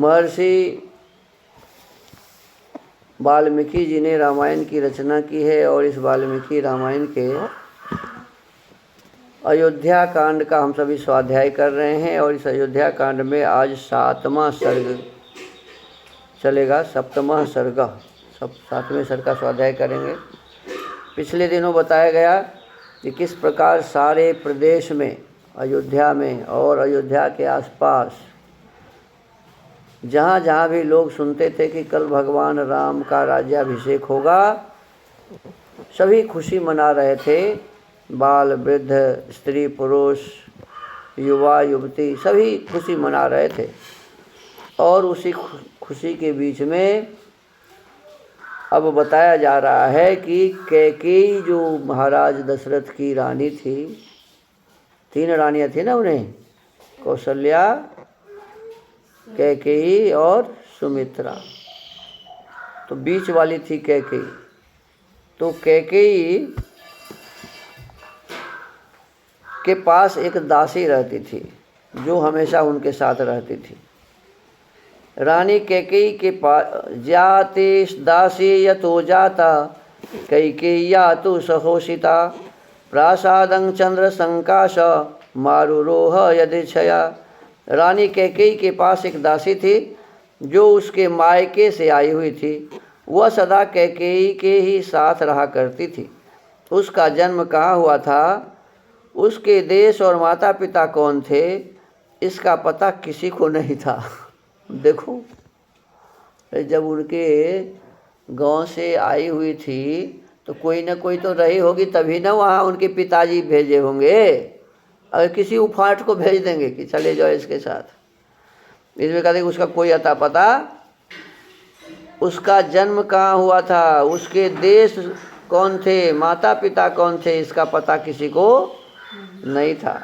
महर्षि वाल्मीकि जी ने रामायण की रचना की है और इस वाल्मीकि रामायण के अयोध्या कांड का हम सभी स्वाध्याय कर रहे हैं और इस अयोध्या कांड में आज 7वां सर्ग चलेगा। 7वां सर्ग, सब 7वें सर्ग का स्वाध्याय करेंगे। पिछले दिनों बताया गया कि किस प्रकार सारे प्रदेश में, अयोध्या में और अयोध्या के आसपास जहाँ जहाँ भी लोग सुनते थे कि कल भगवान राम का राज्याभिषेक होगा, सभी खुशी मना रहे थे। बाल वृद्ध, स्त्री पुरुष, युवा युवती सभी खुशी मना रहे थे। और उसी खुशी के बीच में अब बताया जा रहा है कि कैकेयी जो महाराज दशरथ की रानी थी, 3 रानियाँ थी ना उन्हें, कौशल्या, कैकेयी और सुमित्रा, तो बीच वाली थी कैकेयी। तो कैकेयी के पास एक दासी रहती थी जो हमेशा उनके साथ रहती थी। रानी कैकेयी के पास जाते दासी यतो जाता कैकेय्या तो सहोषिता प्रासादं चंद्र संकाश मारुरोह यदिच्छया। रानी कैकेयी के पास एक दासी थी जो उसके मायके से आई हुई थी। वह सदा कैकेयी के ही साथ रहा करती थी। उसका जन्म कहाँ हुआ था, उसके देश और माता पिता कौन थे, इसका पता किसी को नहीं था। देखो, जब उनके गांव से आई हुई थी तो कोई ना कोई तो रही होगी, तभी ना वहाँ उनके पिताजी भेजे होंगे। अगर किसी उफाट को भेज देंगे कि चले जाओ इसके साथ, इसमें कहते उसका कोई अता पता, उसका जन्म कहाँ हुआ था, उसके देश कौन थे, माता पिता कौन थे, इसका पता किसी को नहीं था।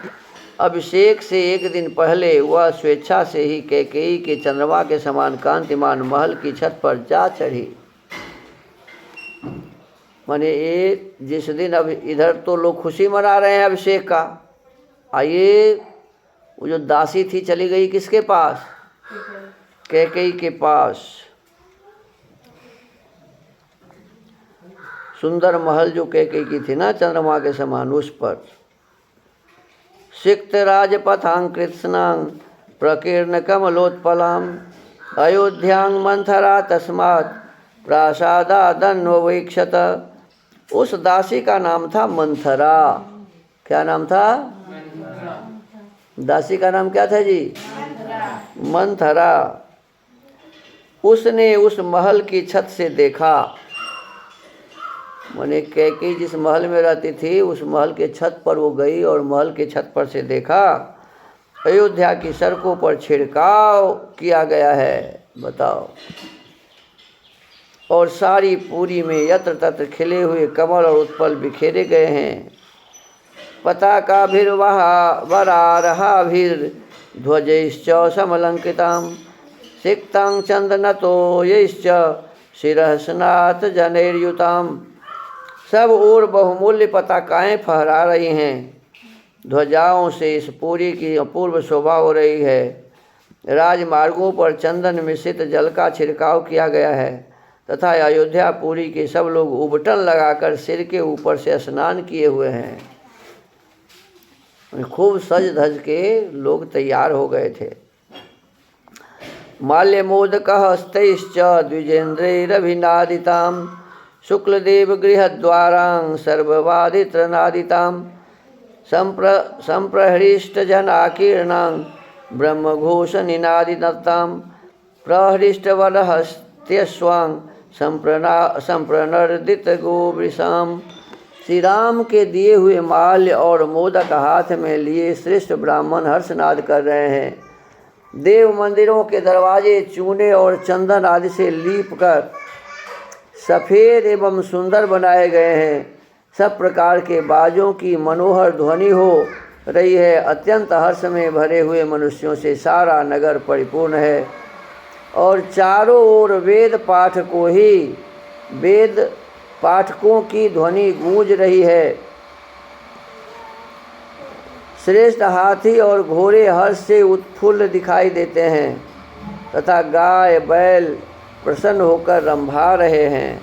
अभिषेक से एक दिन पहले वह स्वेच्छा से ही कैकेयी के चंद्रमा के समान कांतिमान महल की छत पर जा चढ़ी। माने ये जिस दिन, अब इधर तो लोग खुशी मना रहे हैं अभिषेक का, आइए वो जो दासी थी चली गई किसके पास, कैकेयी के पास। सुंदर महल जो कैकेयी की थी ना चंद्रमा के समान, उस पर सिक्त राजपथां कृत्स्नां प्रकीर्ण कमलोत्पलां अयोध्यां मंथरा तस्मात् प्रासादादन्ववीक्षत। उस दासी का नाम था मंथरा। क्या नाम था? दासी का नाम क्या था जी? मंथरा। उसने उस महल की छत से देखा, माने कैकेयी जिस महल में रहती थी उस महल के छत पर वो गई और महल के छत पर से देखा अयोध्या की सड़कों पर छिड़काव किया गया है। बताओ, और सारी पुरी में यत्र तत्र खिले हुए कमल और उत्पल बिखेरे गए हैं। पताकाभिर्वरारहाभिर्ध्वजैश्च समलंकृतां सिक्तां चंदनतोयैश्च शिरस्नाथ जनैर्युतां। सब ओर बहुमूल्य पताकाएँ फहरा रही हैं, ध्वजाओं से इस पुरी की अपूर्व शोभा हो रही है। राजमार्गों पर चंदन मिश्रित जल का छिड़काव किया गया है तथा अयोध्या पुरी के सब लोग उबटन लगाकर सिर के ऊपर से स्नान किए हुए हैं। खूब सज धज के लोग तैयार हो गए थे। माल्यमोदकः हस्तैश्च द्विजेन्द्रैरभिनादितां शुक्लदेव गृहद्वारां सर्ववादित्रनादितां संप्रहृष्टजनाकीर्णां ब्रह्मघोषनिनादिनतां प्रहृष्टवरहस्त्यश्वां संप्रनर्दितगोवृषां। श्री राम के दिए हुए माल्य और मोदक हाथ में लिए श्रेष्ठ ब्राह्मण हर्षनाद कर रहे हैं। देव मंदिरों के दरवाजे चूने और चंदन आदि से लीप कर सफ़ेद एवं सुंदर बनाए गए हैं। सब प्रकार के बाजों की मनोहर ध्वनि हो रही है। अत्यंत हर्ष में भरे हुए मनुष्यों से सारा नगर परिपूर्ण है और चारों ओर वेद पाठकों की ध्वनि गूंज रही है। श्रेष्ठ हाथी और घोड़े हर्ष से उत्फुल्ल दिखाई देते हैं। तथा गाय बैल प्रसन्न होकर रंभा रहे हैं।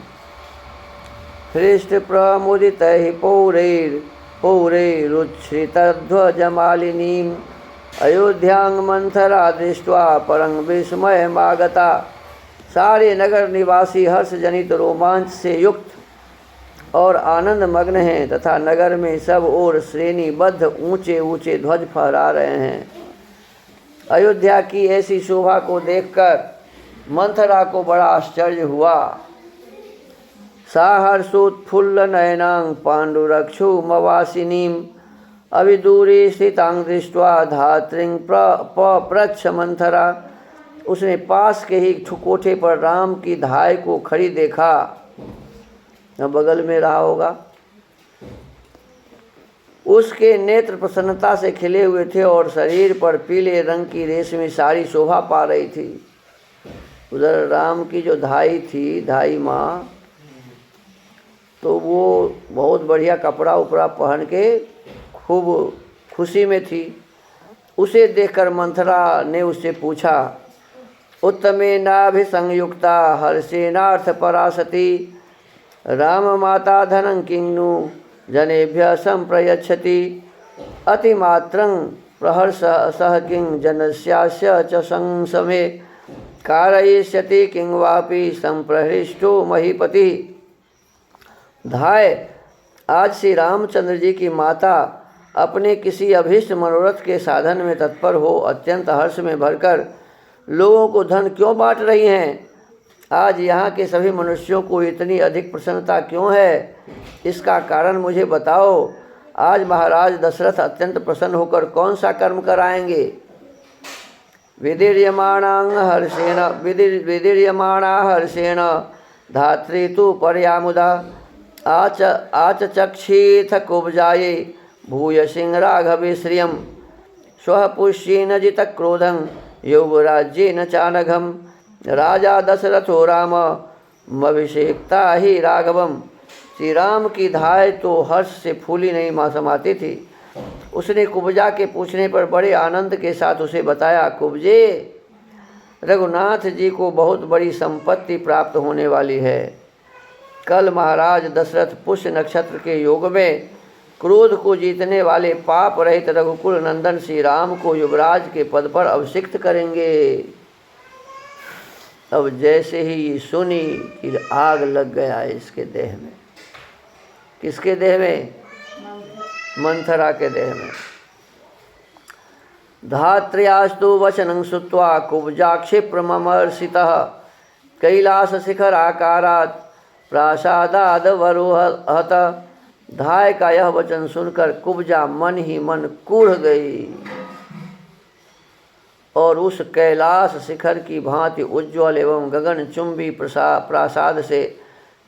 हृष्ट प्रमुदित पौरैरुच्छ्रितध्वजमालिनीम् अयोध्यां मंथरा दृष्ट्वा परं विस्मयमागता। सारे नगर निवासी हर्ष जनित रोमांच से युक्त और आनंद मग्न हैं तथा नगर में सब ओर श्रेणीबद्ध ऊंचे ऊंचे ध्वज फहरा रहे हैं। अयोध्या की ऐसी शोभा को देखकर मंथरा को बड़ा आश्चर्य हुआ। साहर्षोत्फुल्ल नयनां पाण्डुरक्षुमवासिनीं अविदूरे स्थितां दृष्ट्वा धात्रीं पप्रच्छ मंथरा। उसने पास के ही कोठे पर राम की धाय को खड़ी देखा, बगल में रहा होगा। उसके नेत्र प्रसन्नता से खिले हुए थे और शरीर पर पीले रंग की रेशमी साड़ी शोभा पा रही थी। उधर राम की जो धाई थी, धाई माँ, तो वो बहुत बढ़िया कपड़ा उपड़ा पहन के खूब खुशी में थी। उसे देखकर मंथरा ने उससे पूछा, उत्तमे नाभिसंयुक्ता हर्षेनार्थ परासती राम माता धनं किन्नु जनेभ्य संप्रयच्छति अतिमात्रं प्रहर्ष सह किं जनस्यास्य च संसमे कारयिष्यति किं वापि संप्रहृष्टो महीपति। धाय, आज श्री रामचंद्र जी की माता अपने किसी अभीष्ट मनोरथ के साधन में तत्पर हो अत्यंत हर्ष में भरकर लोगों को धन क्यों बांट रही हैं? आज यहाँ के सभी मनुष्यों को इतनी अधिक प्रसन्नता क्यों है? इसका कारण मुझे बताओ। आज महाराज दशरथ अत्यंत प्रसन्न होकर कौन सा कर्म कराएंगे? विदीर्यमाणा हर्षेण धात्री तु पर्यामुदा आचचक्षीथ कुब्जाये भूयसिंह राघवे श्रियं स्वः पुष्येन जित क्रोधं यौवराज्येन चानघं राजा दशरथो राम मभिषेकता ही राघवम। श्री राम की धाय तो हर्ष से फूली नहीं समाती थी। उसने कुब्जा के पूछने पर बड़े आनंद के साथ उसे बताया, कुब्जे, रघुनाथ जी को बहुत बड़ी संपत्ति प्राप्त होने वाली है। कल महाराज दशरथ पुष्य नक्षत्र के योग में क्रोध को जीतने वाले पाप रहित रघुकुल नंदन श्री राम को युवराज के पद पर अभिषिक्त करेंगे। अब जैसे ही सुनी कि आग लग गया इसके देह में। किसके देह में? मंथरा के देह में। धात्र्यास्तु वचनं श्रुत्वा कुब्जाक्षिप्रमर्षितः कैलास शिखर आकारात् प्रासादादवरोहत। धाय का यह वचन सुनकर कुब्जा मन ही मन कूढ़ गई और उस कैलाश शिखर की भांति उज्ज्वल एवं गगनचुंबी प्रासाद से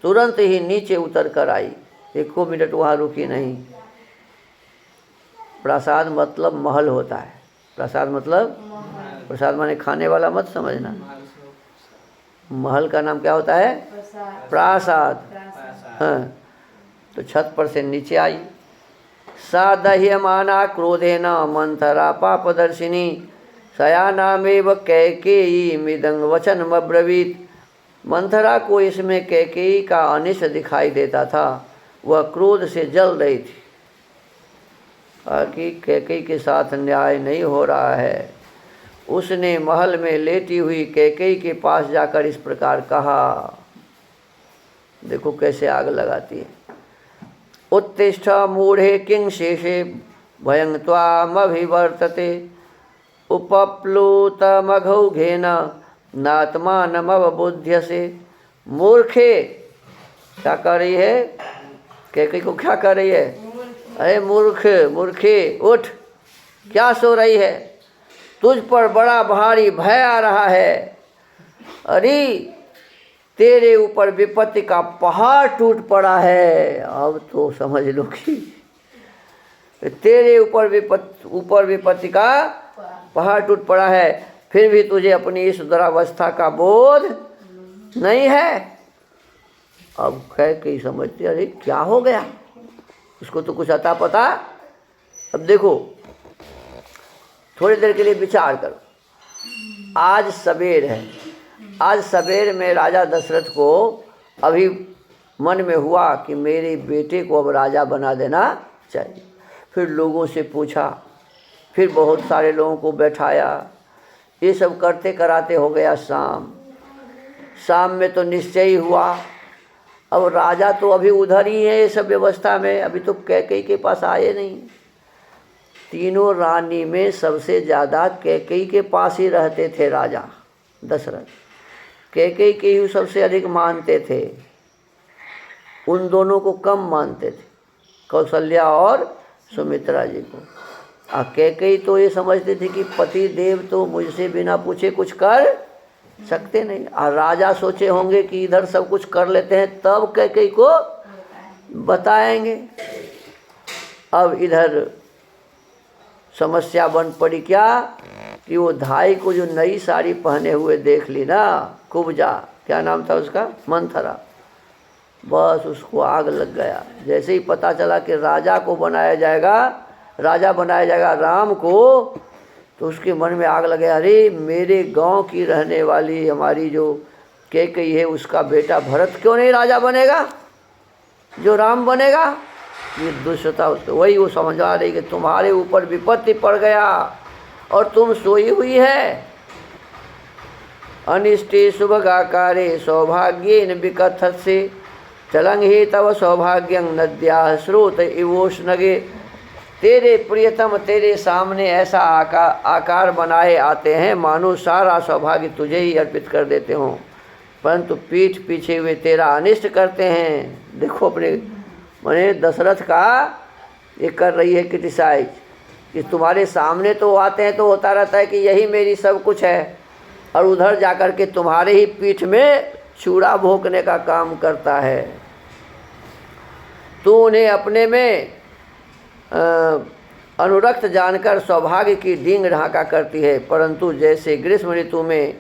तुरंत ही नीचे उतर कर आई। 1 मिनट वहाँ रुकी नहीं। प्रासाद मतलब महल होता है। प्रसाद मतलब, प्रसाद माने खाने वाला मत समझना। महल का नाम क्या होता है? प्रासाद। हाँ, तो छत पर से नीचे आई। सा दह्यमाना क्रोधेन मंथरा पापदर्शिनी शयानामेव कैकेयी मिदंग वचनमब्रवीत। मंथरा को इसमें कैकेयी का अनिष्ट दिखाई देता था। वह क्रोध से जल रही थी कि कैकेयी के साथ न्याय नहीं हो रहा है। उसने महल में लेटी हुई कैकेयी के पास जाकर इस प्रकार कहा, देखो कैसे आग लगाती है। उत्तिष्ठ मूढ़े किं शेषे भयं त्वामभिवर्तते उपप्लुतमघौघेन नात्मानमवबुध्यसे। मूर्खे, क्या कर रही है? कैकेयी को क्या कर रही है? अरे मूर्ख, मूर्खे, उठ, क्या सो रही है? तुझ पर बड़ा भारी भय आ रहा है। अरे तेरे ऊपर विपत्ति का पहाड़ टूट पड़ा है। अब तो समझ लो कि तेरे ऊपर विपत्ति का पहाड़ टूट पड़ा है, फिर भी तुझे अपनी इस दुरावस्था का बोध नहीं है। अब कैकेयी समझती, अरे क्या हो गया? उसको तो कुछ अता पता। अब देखो, थोड़ी देर के लिए विचार करो। आज सवेर है। आज सवेर में राजा दशरथ को अभी मन में हुआ कि मेरे बेटे को अब राजा बना देना चाहिए। फिर लोगों से पूछा, फिर बहुत सारे लोगों को बैठाया। ये सब करते कराते हो गया शाम। शाम में तो निश्चय ही हुआ, अब राजा तो अभी उधर ही है ये सब व्यवस्था में, अभी तो कैकेयी के पास आए नहीं। तीनों रानी में सबसे ज़्यादा कैकेयी के पास ही रहते थे राजा दशरथ। कैकेयी के ही सबसे अधिक मानते थे, उन दोनों को कम मानते थे, कौशल्या और सुमित्रा जी को। कैकेयी तो ये समझते थे कि पति देव तो मुझसे बिना पूछे कुछ कर सकते नहीं, और राजा सोचे होंगे कि इधर सब कुछ कर लेते हैं तब कैकेयी को बताएंगे। अब इधर समस्या बन पड़ी क्या कि वो धाई को जो नई साड़ी पहने हुए देख ली ना, कुब्जा, क्या नाम था उसका, मंथरा, बस उसको आग लग गया। जैसे ही पता चला कि राजा बनाया जाएगा राम को, तो उसके मन में आग लगे, अरे मेरे गांव की रहने वाली हमारी जो कैकेयी है उसका बेटा भरत क्यों नहीं राजा बनेगा, जो राम बनेगा। ये दुष्टता उसको, वही वो समझा रही कि तुम्हारे ऊपर विपत्ति पड़ गया और तुम सोई हुई है। अनिष्टे शुभगाकारे सौभाग्येन विकथस्य चलंग ही तव सौभाग्यं नद्याः स्रोत इवोष्णगे। तेरे प्रियतम तेरे सामने ऐसा आकार बनाए आते हैं मानो सारा सौभाग्य तुझे ही अर्पित कर देते हों, परंतु पीठ पीछे हुए तेरा अनिष्ट करते हैं। देखो अपने मैंने दशरथ का ये कर रही है क्रिटिसाइज कि तुम्हारे सामने तो आते हैं तो होता रहता है कि यही मेरी सब कुछ है, और उधर जाकर के तुम्हारे ही पीठ में चूड़ा भोंकने का काम करता है। तू उन्हें अपने में अनुरक्त जानकर सौभाग्य की डींग ढांका करती है, परंतु जैसे ग्रीष्म ऋतु में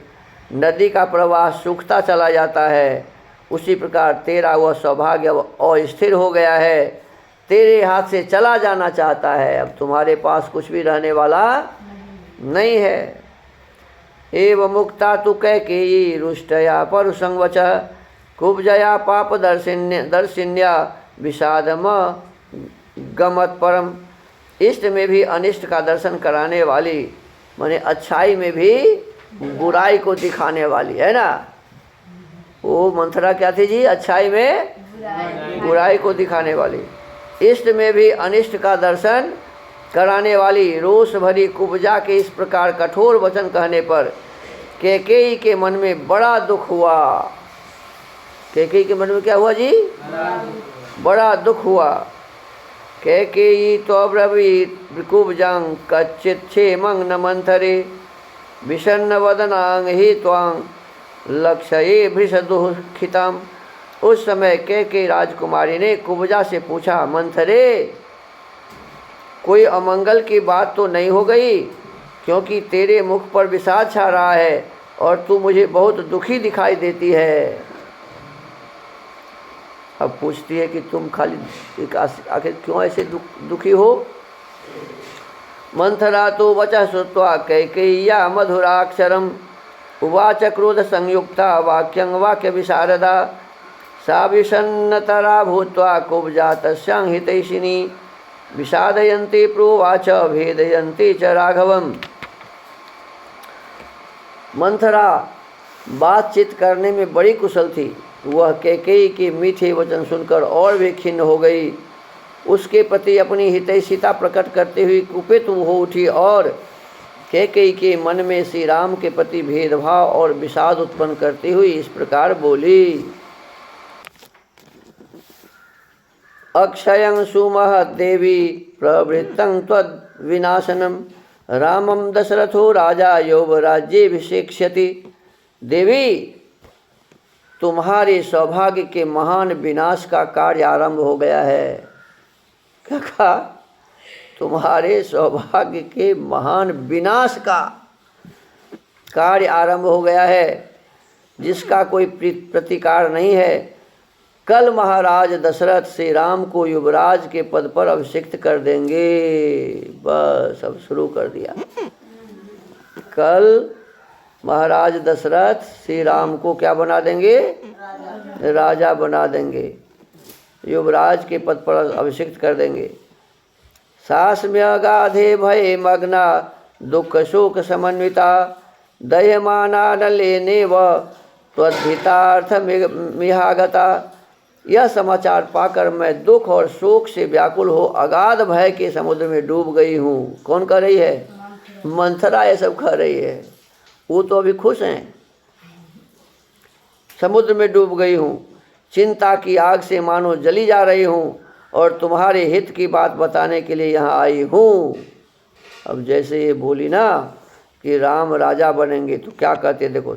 नदी का प्रवाह सूखता चला जाता है, उसी प्रकार तेरा वह सौभाग्य अस्थिर हो गया है, तेरे हाथ से चला जाना चाहता है। अब तुम्हारे पास कुछ भी रहने वाला नहीं है। एव मुक्ता तु कैकेयी रुष्टया परुसंवच कुब्जया पाप दर्शिन्या विषादम गमत परम। इष्ट में भी अनिष्ट का दर्शन कराने वाली, माने अच्छाई में भी बुराई को दिखाने वाली है ना। वो मंथरा क्या थी जी, अच्छाई में बुराई को दिखाने वाली, इष्ट में भी अनिष्ट का दर्शन कराने वाली। रोष भरी कुब्जा के इस प्रकार कठोर वचन कहने पर कैकेयी के मन में बड़ा दुख हुआ। कैकेयी के मन में क्या हुआ जी, बड़ा दुख हुआ। कैकेयी तो अब्रवीत कुब्जां कच्चित् क्षेमं न मंथरे विषन्न वदनांग ही त्वां लक्ष्ये भृषदुःखिताम्। उस समय कैकेयी राजकुमारी ने कुब्जा से पूछा, मंथरे कोई अमंगल की बात तो नहीं हो गई, क्योंकि तेरे मुख पर विषाद छा रहा है और तू मुझे बहुत दुखी दिखाई देती है। अब पूछती है कि तुम खाली आखिर क्यों ऐसे दुखी हो। मंथरा तो वचः श्रुत्वा कैकेय्या मधुराक्षरम उवाच क्रोध संयुक्ता वाक्यं वाक्य विशारदा सा विषन्नतरा भूत्वा कुब्जा तस्यां हितैषिणी विषादयन्ती प्रोवाच भेदयन्ती च राघवम्। मंथरा बातचीत करने में बड़ी कुशल थी। वह कैकेयी के मीठे वचन सुनकर और भी खिन्न हो गई। उसके प्रति अपनी हितैषिता प्रकट करते हुए कुपित हो उठी और कैकेयी के मन में श्री राम के प्रति भेदभाव और विषाद उत्पन्न करती हुई इस प्रकार बोली। अक्षयं सुमहत् देवी प्रवृत्तं त्वद्विनाशनम् रामं दशरथो राजा यौवराज्येऽभिषेक्ष्यति। देवी, तुम्हारे सौभाग्य के महान विनाश का कार्य आरंभ हो गया है। क्या कहा? तुम्हारे सौभाग्य के महान विनाश का कार्य आरंभ हो गया है, जिसका कोई प्रतिकार नहीं है। कल महाराज दशरथ श्री राम को युवराज के पद पर अभिषिक्त कर देंगे। बस अब शुरू कर दिया। कल महाराज दशरथ श्री राम को क्या बना देंगे? राजा बना देंगे, युवराज के पद पर अभिषिक्त कर देंगे। सास्म्य अगाधे भये मग्ना दुख शोक समन्विता दह्यमाना नलेनेव त्वद्धितार्थ मिहागता। यह समाचार पाकर मैं दुख और शोक से व्याकुल हो अगाध भय के समुद्र में डूब गई हूँ। कौन कर रही है? मंथरा ये सब कर रही है। वो तो अभी खुश हैं। समुद्र में डूब गई हूँ, चिंता की आग से मानो जली जा रही हूँ और तुम्हारे हित की बात बताने के लिए यहाँ आई हूँ। अब जैसे ये बोली ना कि राम राजा बनेंगे तो क्या कहते देखो।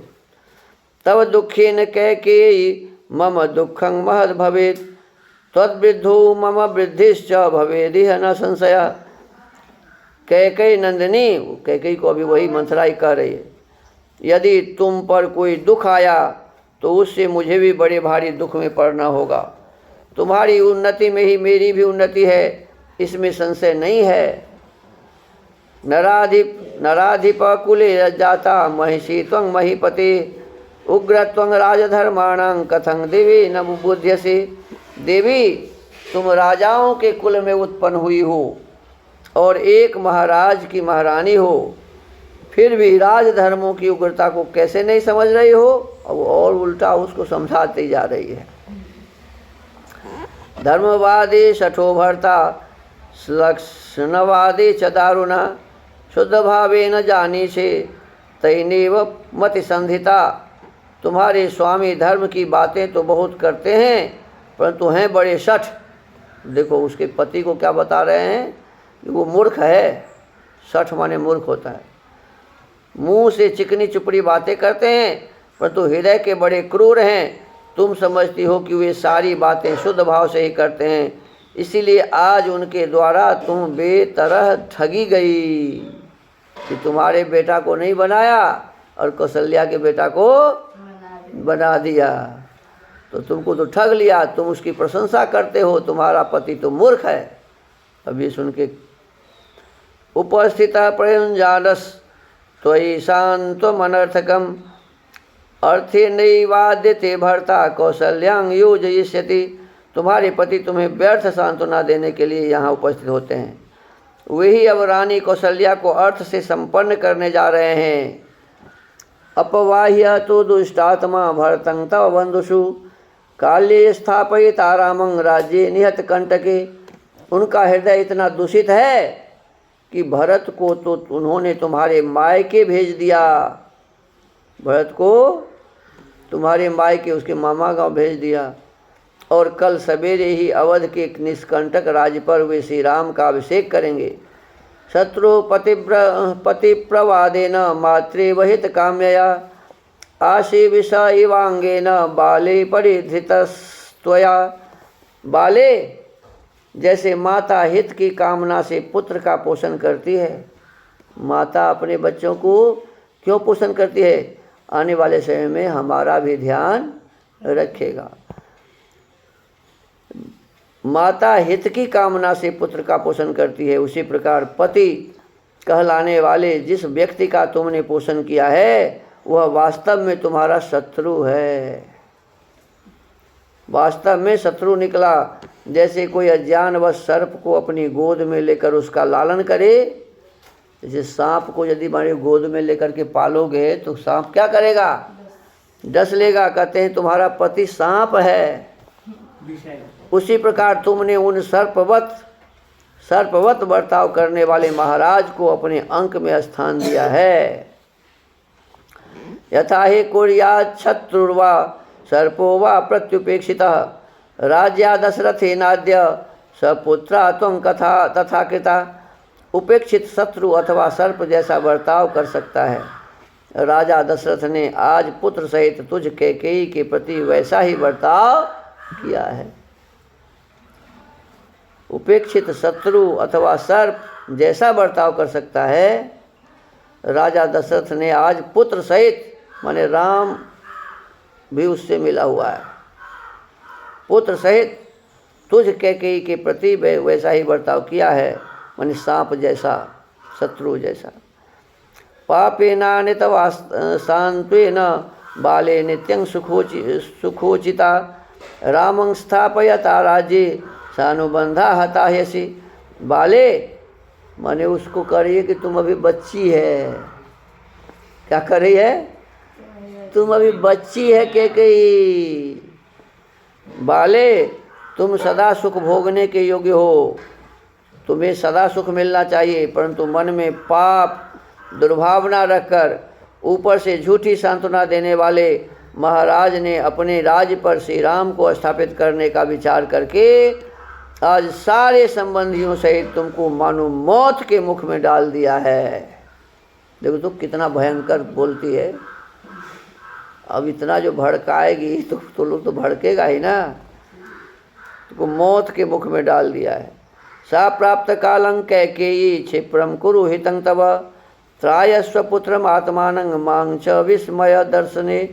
तब दुखेन कैकेयी मम दुखं महद भवेत् त्वद्वृद्धो मम वृद्धिश्च भवेदिह न संशय। कैकेयी नंदिनी, कैकेयी को अभी वही मंथराई कह रही है, यदि तुम पर कोई दुख आया तो उससे मुझे भी बड़े भारी दुख में पड़ना होगा। तुम्हारी उन्नति में ही मेरी भी उन्नति है, इसमें संशय नहीं है। नराधिप कुले जाता महिषी त्वं महीपते उग्रत्वं राजधर्माणां कथं देवी न बुध्यसे। देवी, तुम राजाओं के कुल में उत्पन्न हुई हो और एक महाराज की महारानी हो, फिर भी राजधर्मों की उग्रता को कैसे नहीं समझ रही हो? अब और उल्टा उसको समझाती जा रही है। धर्मवादी शठो भर्ता लक्षणवादी च दारुणा शुद्ध भावे न जानी से तैनेव मति संधिता। तुम्हारे स्वामी धर्म की बातें तो बहुत करते हैं परंतु हैं बड़े शठ। देखो उसके पति को क्या बता रहे हैं कि वो मूर्ख है। शठ माने मूर्ख होता है। मुंह से चिकनी चुपड़ी बातें करते हैं परंतु हृदय के बड़े क्रूर हैं। तुम समझती हो कि वे सारी बातें शुद्ध भाव से ही करते हैं, इसीलिए आज उनके द्वारा तुम बेतरह ठगी गई कि तुम्हारे बेटा को नहीं बनाया और कौशल्या के बेटा को बना दिया। तो तुमको तो ठग लिया, तुम उसकी प्रशंसा करते हो, तुम्हारा पति तो मूर्ख है। अभी सुन के उपस्थित प्रयुंजानस त्वयि शांत्वम अनर्थकम अर्थे नैवाद्यते भर्ता कौशल्यां योजयिष्यति। तुम्हारे पति तुम्हें व्यर्थ सांत्वना देने के लिए यहाँ उपस्थित होते हैं। वही अब रानी कौशल्या को अर्थ से संपन्न करने जा रहे हैं। अपवाह्य तो दुष्टात्मा भरतं तव बंधुषु काल्ये स्थापयिता रामं राज्ये निहत कंटके। उनका हृदय इतना दूषित है कि भरत को तो उन्होंने तुम्हारे मायके भेज दिया। भरत को तुम्हारे मायके उसके मामा गांव भेज दिया और कल सवेरे ही अवध के निष्कंटक राज्य पर वे श्री राम का अभिषेक करेंगे। शत्रु पतिप्रवादेन मात्रे वहित काम्यया आशी विषा इवांगेन बाले परिधृतस्त्वया। बाले, जैसे माता हित की कामना से पुत्र का पोषण करती है। माता अपने बच्चों को क्यों पोषण करती है? आने वाले समय में हमारा भी ध्यान रखेगा। माता हित की कामना से पुत्र का पोषण करती है, उसी प्रकार पति कहलाने वाले जिस व्यक्ति का तुमने पोषण किया है वह वास्तव में तुम्हारा शत्रु है। वास्तव में शत्रु निकला। जैसे कोई अज्ञानवश सर्प को अपनी गोद में लेकर उसका लालन करे, जैसे सांप को यदि हमारे गोद में लेकर के पालोगे तो सांप क्या करेगा? डस लेगा। कहते हैं तुम्हारा पति सांप है। उसी प्रकार तुमने उन सर्पवत बर्ताव करने वाले महाराज को अपने अंक में स्थान दिया है। यथा हि कुर्यात् शत्रुर्वा सर्पो वा प्रत्युपेक्षितः राज्या दशरथेनाद्य सपुत्रा त्वं कथा तथा कृता। उपेक्षित शत्रु अथवा सर्प जैसा बर्ताव कर सकता है। राजा दशरथ ने आज पुत्र सहित तुझ कैकेयी के प्रति वैसा ही बर्ताव किया है। उपेक्षित शत्रु अथवा सर्प जैसा बर्ताव कर सकता है, राजा दशरथ ने आज पुत्र सहित, माने राम भी उससे मिला हुआ है, पुत्र सहित तुझ कैकेयी के प्रति वैसा ही बर्ताव किया है, माने सांप जैसा, शत्रु जैसा। पापेनानितवास्तान्त्वेन बाले नित्यं सुखोचिता रामं स्थापयता राज्ये सानुबंधा हताह्यसि। बाले माने उसको करिए कि तुम अभी बच्ची है। क्या कर रही है? तुम अभी बच्ची है कैकेयी। बाले तुम सदा सुख भोगने के योग्य हो, तुम्हें सदा सुख मिलना चाहिए, परंतु मन में पाप दुर्भावना रखकर ऊपर से झूठी सांत्वना देने वाले महाराज ने अपने राज्य पर श्री राम को स्थापित करने का विचार करके आज सारे संबंधियों सहित तुमको मानो मौत के मुख में डाल दिया है। देखो तो कितना भयंकर बोलती है। अब इतना जो भड़काएगी तो लोग तो भड़केगा ही ना। तुमको मौत के मुख में डाल दिया है। सा प्राप्त कालं कैकेयी क्षिप्रम कुरु हितं तव त्रायस्व पुत्रम आत्मानं मां च विस्मय दर्शने।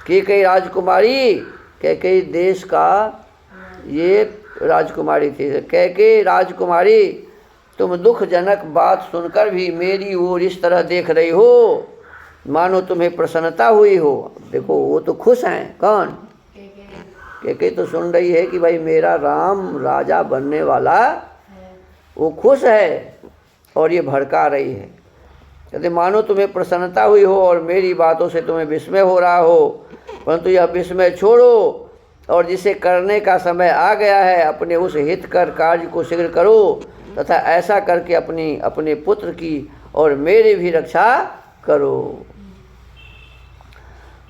कैकेयी राजकुमारी, कैकेयी देश का ये राजकुमारी थी। कैकेयी राजकुमारी, तुम दुखजनक बात सुनकर भी मेरी ओर इस तरह देख रही हो मानो तुम्हें प्रसन्नता हुई हो। देखो वो तो खुश हैं। कौन? कैकेयी तो सुन रही है कि भाई मेरा राम राजा बनने वाला, वो खुश है और ये भड़का रही है। कहते मानो तुम्हें प्रसन्नता हुई हो और मेरी बातों से तुम्हें विस्मय हो रहा हो, परंतु यह विस्मय छोड़ो और जिसे करने का समय आ गया है अपने उस हितकर कार्य को शीघ्र करो तथा ऐसा करके अपने पुत्र की और मेरी भी रक्षा करो।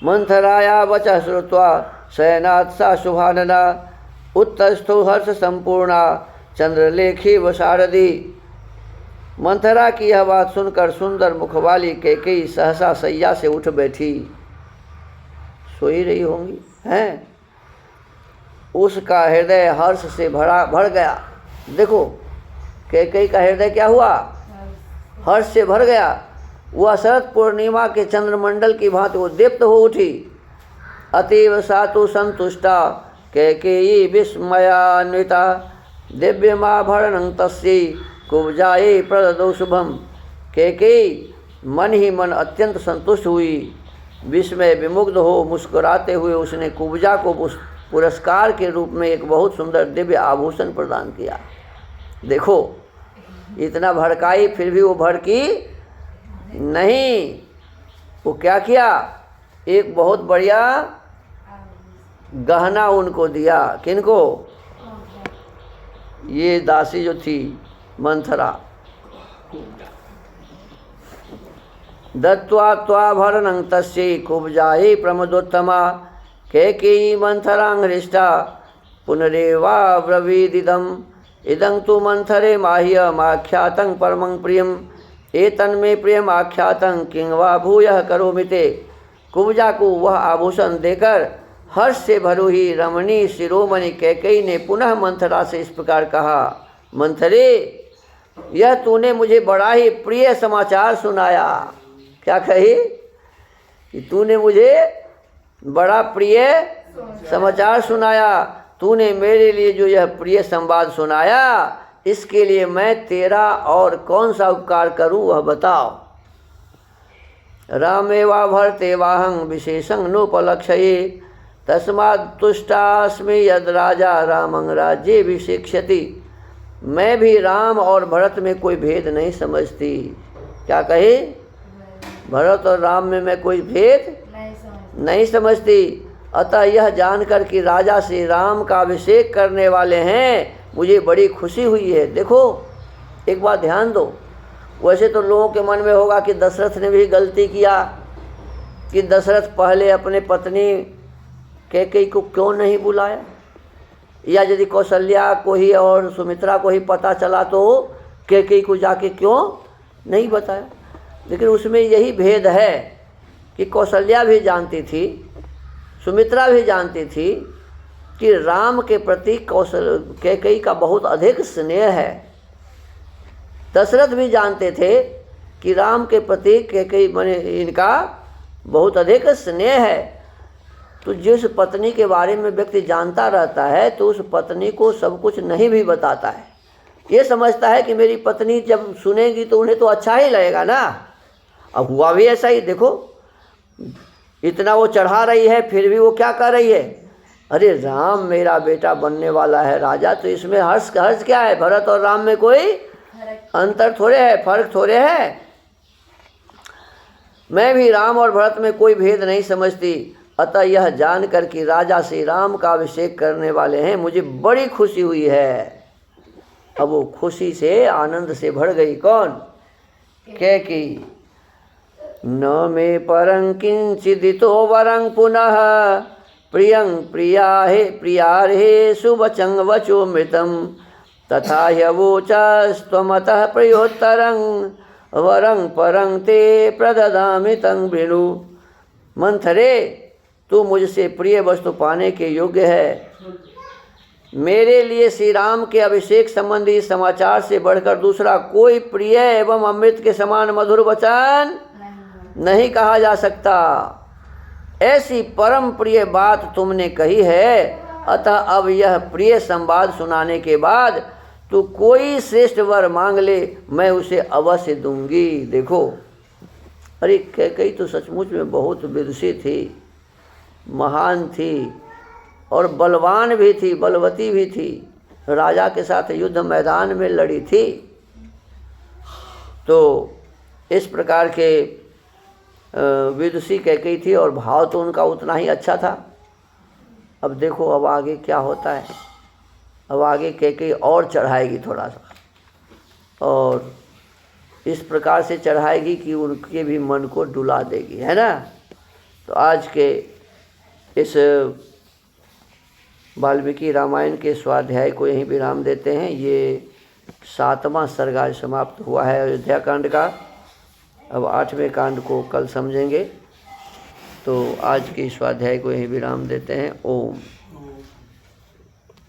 मंथराया वचः श्रुत्वा शयनात् सा शुभानना उत्तस्थो हर्ष संपूर्णा चंद्रलेखी वशारदी। मंथरा की यह बात सुनकर सुंदर मुख वाली कैकेयी सहसा सैया से उठ बैठी। सोई रही होंगी हैं। उसका हृदय हर्ष से भर गया। देखो कैकेयी का हृदय क्या हुआ? हर्ष से भर गया। वह शरद पूर्णिमा के चंद्रमंडल की भांति उद्दीप्त हो उठी। अतीव सातु संतुष्टा कैकेयी विस्मयान्विता दिव्यमाभरणं तस्यै कुब्जायै प्रददौ शुभम। कैकेयी मन ही मन अत्यंत संतुष्ट हुई। विस्मय विमुग्ध हो मुस्कुराते हुए उसने कुब्जा को पुरस्कार के रूप में एक बहुत सुंदर दिव्य आभूषण प्रदान किया। देखो इतना भड़काई फिर भी वो भड़की नहीं। वो क्या किया? एक बहुत बढ़िया गहना उनको दिया। किनको? ये दासी जो थी मंथरा। दत्त्वा त्वाभरणं तस्यै कुब्जायै प्रमदोत्तमा कैकेयी मंथरां हृष्टा पुनरेवाब्रवीदिदम् इदं तु मंथरे माह्यमाख्यातं परमं प्रियम् एतन्मे प्रियम आख्यातं किं वा भूयः करोमि ते। कुब्जा को वह आभूषण देकर हर्ष से भरोही रमणी शिरोमणि कैकेयी ने पुनः मंथरा से इस प्रकार कहा, मंथरे यह तूने मुझे बड़ा ही प्रिय समाचार सुनाया। क्या कही? कि तूने मुझे बड़ा प्रिय समाचार सुनाया। तूने मेरे लिए जो यह प्रिय संवाद सुनाया इसके लिए मैं तेरा और कौन सा उपकार करूं वह बताओ। रामेवा भरते वाहं विशेषं नोपलक्ष्ये तस्मात् तुष्टास्मि यद राजा रामं राज्ये विशिक्ष्यति। मैं भी राम और भरत में कोई भेद नहीं समझती। क्या कही? भरत और राम में मैं कोई भेद नहीं समझती। अतः यह जानकर कि राजा श्री राम का अभिषेक करने वाले हैं मुझे बड़ी खुशी हुई है। देखो एक बात ध्यान दो। वैसे तो लोगों के मन में होगा कि दशरथ ने भी गलती किया कि दशरथ पहले अपने पत्नी कैकेयी को क्यों नहीं बुलाया, या यदि कौशल्या को ही और सुमित्रा को ही पता चला तो कैकेयी को जाके क्यों नहीं बताया। लेकिन उसमें यही भेद है कि कौशल्या भी जानती थी, सुमित्रा भी जानती थी कि राम के प्रति कैकेयी का बहुत अधिक स्नेह है। दशरथ भी जानते थे कि राम के प्रति कैकेयी माने इनका बहुत अधिक स्नेह है। तो जिस पत्नी के बारे में व्यक्ति जानता रहता है तो उस पत्नी को सब कुछ नहीं भी बताता है। ये समझता है कि मेरी पत्नी जब सुनेगी तो उन्हें तो अच्छा ही लगेगा ना, अब हुआ भी ऐसा ही, देखो इतना वो चढ़ा रही है फिर भी वो क्या कर रही है, अरे राम मेरा बेटा बनने वाला है राजा, तो इसमें हर्ष हर्ष क्या है, भरत और राम में कोई अंतर थोड़े है, फर्क थोड़े है। मैं भी राम और भरत में कोई भेद नहीं समझती, अतः यह जानकर कि राजा श्री राम का अभिषेक करने वाले हैं मुझे बड़ी खुशी हुई है। अब वो खुशी से आनंद से भर गई, कौन, कैकेयी। न मे परं किंचिदितो वरं पुनः प्रियं प्रियार्हे सुवचं वचो मृतं तथा ह्यवोचस्त्वमतः प्रियोत्तरं वरं परं ते प्रददामि तं वृणु। मंथरे, तू मुझसे प्रिय वस्तु पाने के योग्य है। मेरे लिए श्री राम के अभिषेक संबंधी समाचार से बढ़कर दूसरा कोई प्रिय एवं अमृत के समान मधुर वचन नहीं कहा जा सकता। ऐसी परम प्रिय बात तुमने कही है, अतः अब यह प्रिय संवाद सुनाने के बाद तू कोई श्रेष्ठ वर मांग ले, मैं उसे अवश्य दूंगी। देखो, अरे कैकेयी तो सचमुच में बहुत विदुषी थी, महान थी और बलवान भी थी, बलवती भी थी, राजा के साथ युद्ध मैदान में लड़ी थी। तो इस प्रकार के विदुषी कैकेयी थी और भाव तो उनका उतना ही अच्छा था। अब देखो अब आगे क्या होता है, अब आगे कैकेयी और चढ़ाएगी थोड़ा सा, और इस प्रकार से चढ़ाएगी कि उनके भी मन को डुला देगी, है ना। तो आज के इस वाल्मीकि रामायण के स्वाध्याय को यहीं विराम देते हैं। ये 7वां सर्ग आज समाप्त हुआ है अयोध्या कांड का। अब 8वें कांड को कल समझेंगे। तो आज के स्वाध्याय को यहीं विराम देते हैं। ओम।